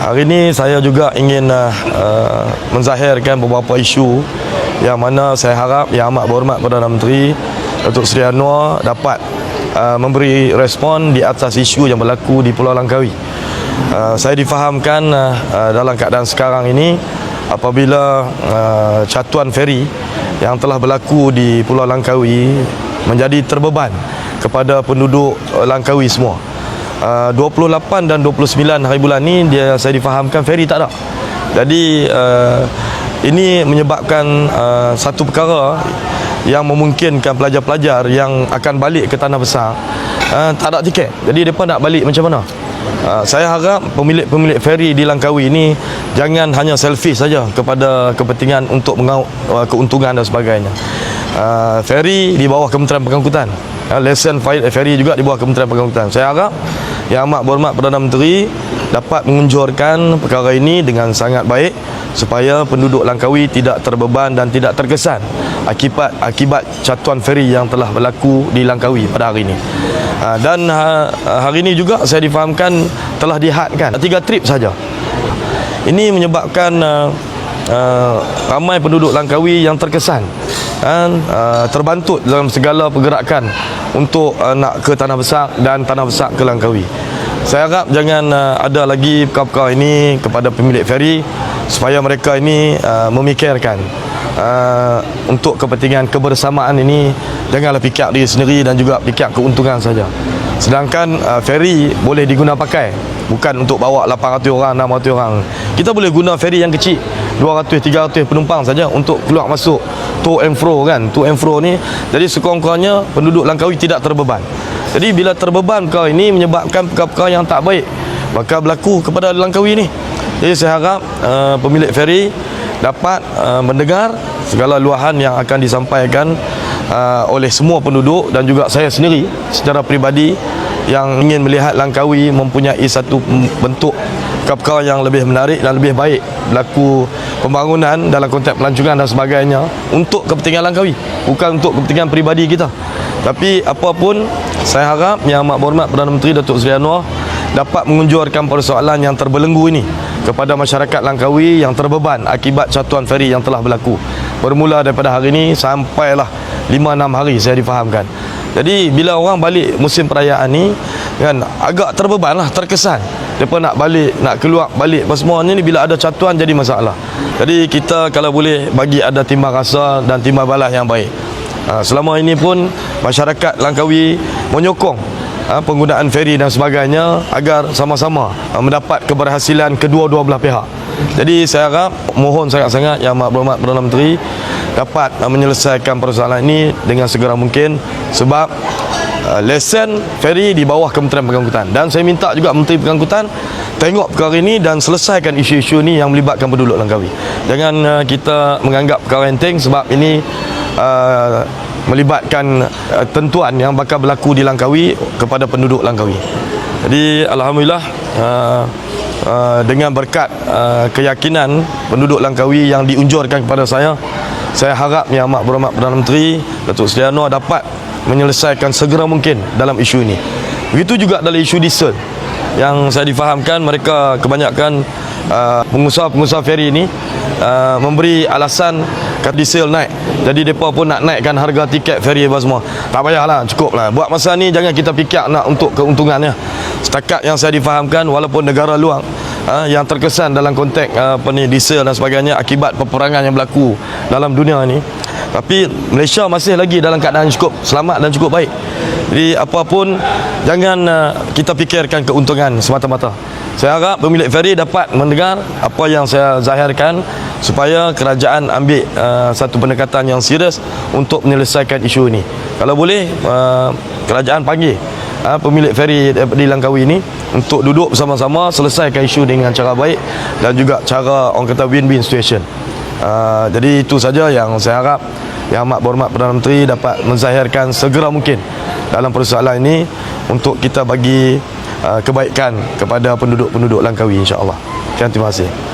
Hari ini saya juga ingin menzahirkan beberapa isu yang mana saya harap Yang Amat Berhormat Perdana Menteri Datuk Seri Anwar dapat memberi respon di atas isu yang berlaku di Pulau Langkawi. Saya difahamkan dalam keadaan sekarang ini apabila catuan feri yang telah berlaku di Pulau Langkawi menjadi terbeban kepada penduduk Langkawi semua. 28 dan 29 hari bulan ni saya difahamkan feri tak ada. Jadi ini menyebabkan satu perkara yang memungkinkan pelajar-pelajar yang akan balik ke Tanah Besar tak ada tiket. Jadi mereka nak balik macam mana? Saya harap pemilik feri di Langkawi ini jangan hanya selfish saja kepada kepentingan untuk mengaut keuntungan dan sebagainya. Feri di bawah Kementerian Pengangkutan, lesen feri juga di bawah Kementerian Pengangkutan. Saya harap Yang Amat Berhormat Perdana Menteri dapat mengunjurkan perkara ini dengan sangat baik supaya penduduk Langkawi tidak terbeban dan tidak terkesan akibat catuan feri yang telah berlaku di Langkawi pada hari ini. Dan hari ini juga saya difahamkan telah dihadkan 3 trip saja. Ini menyebabkan ramai penduduk Langkawi yang terkesan terbantut dalam segala pergerakan untuk nak ke Tanah Besar dan Tanah Besar ke Langkawi. Saya harap jangan ada lagi perkara-perkara ini kepada pemilik feri supaya mereka ini memikirkan untuk kepentingan kebersamaan ini. Janganlah fikir diri sendiri dan juga fikir keuntungan saja. Sedangkan feri boleh diguna pakai, bukan untuk bawa 800 orang, 600 orang. Kita boleh guna feri yang kecil 200, 300 penumpang saja untuk keluar masuk to and fro kan. To and fro ni jadi sekurang-kurangnya penduduk Langkawi tidak terbeban. Jadi bila terbeban perkara ini menyebabkan perkara-perkara yang tak baik bakal berlaku kepada Langkawi ni. Jadi saya harap pemilik feri dapat mendengar segala luahan yang akan disampaikan oleh semua penduduk dan juga saya sendiri secara peribadi yang ingin melihat Langkawi mempunyai satu bentuk perkara yang lebih menarik dan lebih baik berlaku pembangunan dalam konteks pelancongan dan sebagainya untuk kepentingan Langkawi, bukan untuk kepentingan peribadi kita. Tapi apapun, saya harap Yang Amat Berhormat Perdana Menteri Datuk Seri Anwar dapat mengunjurkan persoalan yang terbelenggu ini kepada masyarakat Langkawi yang terbeban akibat catuan feri yang telah berlaku bermula daripada hari ini sampailah 5-6 hari saya difahamkan. Jadi bila orang balik musim perayaan ni kan agak terbeban lah, terkesan mereka nak balik, nak keluar balik apa semuanya ni bila ada catuan jadi masalah. Jadi kita kalau boleh bagi ada timbang rasa dan timbang balas yang baik. Selama ini pun masyarakat Langkawi menyokong penggunaan feri dan sebagainya agar sama-sama mendapat keberhasilan kedua-dua belah pihak. Jadi saya harap, mohon sangat-sangat Yang Amat Berhormat Perdana Menteri dapat menyelesaikan persoalan ini dengan segera mungkin sebab lesen feri di bawah Kementerian Pengangkutan. Dan saya minta juga Menteri Pengangkutan tengok perkara ini dan selesaikan isu-isu ini yang melibatkan penduduk Langkawi. Jangan kita menganggap perkara enteng sebab ini melibatkan tentuan yang bakal berlaku di Langkawi kepada penduduk Langkawi. Jadi alhamdulillah dengan berkat keyakinan penduduk Langkawi yang diunjurkan kepada saya harap Yang Amat Berhormat Perdana Menteri Datuk Seri Anwar dapat menyelesaikan segera mungkin dalam isu ini. Begitu juga dalam isu diesel yang saya difahamkan mereka kebanyakan pengusaha-pengusaha feri ini memberi alasan diesel naik. Jadi mereka pun nak naikkan harga tiket feri apa semua. Tak payahlah, cukuplah. Buat masa ni jangan kita fikir nak untuk keuntungannya. Setakat yang saya difahamkan walaupun negara luar yang terkesan dalam konteks diesel dan sebagainya akibat peperangan yang berlaku dalam dunia ini, tapi Malaysia masih lagi dalam keadaan cukup selamat dan cukup baik. Jadi apapun jangan kita fikirkan keuntungan semata-mata. Saya harap pemilik feri dapat mendengar apa yang saya zahirkan supaya kerajaan ambil satu pendekatan yang serius untuk menyelesaikan isu ini. Kalau boleh kerajaan panggil pemilik feri di Langkawi ini untuk duduk bersama-sama selesaikan isu dengan cara baik dan juga cara orang kata win-win situation. Jadi itu saja yang saya harap Yang Amat Berhormat Perdana Menteri dapat menzahirkan segera mungkin dalam persoalan ini untuk kita bagi kebaikan kepada penduduk-penduduk Langkawi insya-Allah. Terima kasih.